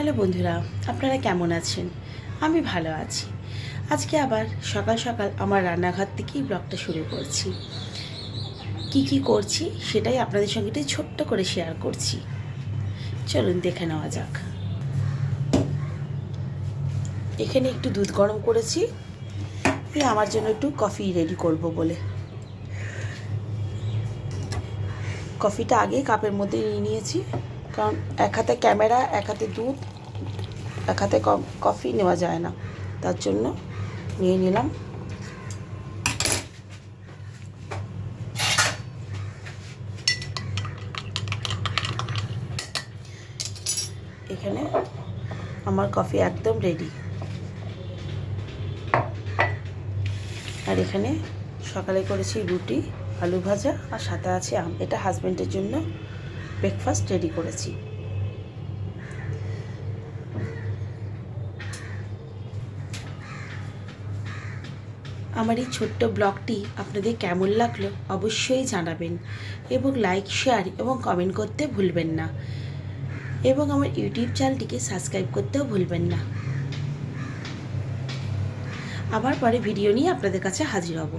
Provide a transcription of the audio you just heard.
Hello বন্ধুরা, আপনারা কেমন আছেন? আমি ভালো আছি। আজকে আবার সকাল সকাল আমার রান্নাঘর থেকেই ব্লগটা শুরু করছি। কি করছি সেটাই আপনাদের সঙ্গে একটু ছোট্ট করে শেয়ার করছি। চলুন দেখে নেওয়া যাক। এখানে একটু দুধ গরম করেছি, আমার জন্য একটু কফি রেডি করব বলে। কফিটা আগে কাপের মধ্যে নিয়ে নিয়েছি, কারণ এক হাতে ক্যামেরা, এক হাতে দুধ, এক হাতে কফি নেওয়া যায় না, তার জন্য নিয়ে নিলাম। এখানে আমার কফি একদম রেডি। আর এখানে সকালে করেছি রুটি, আলু ভাজা, আর সাথে আছে আম। এটা হাজব্যান্ডের জন্য ব্রেকফাস্ট রেডি করেছি। আমার এই ছোট্ট ব্লগটি আপনাদের কেমন লাগলো অবশ্যই জানাবেন, এবং লাইক, শেয়ার এবং কমেন্ট করতে ভুলবেন না, এবং আমার ইউটিউব চ্যানেলটিকে সাবস্ক্রাইব করতেও ভুলবেন না। আবার পরে ভিডিও নিয়ে আপনাদের কাছে হাজির হব।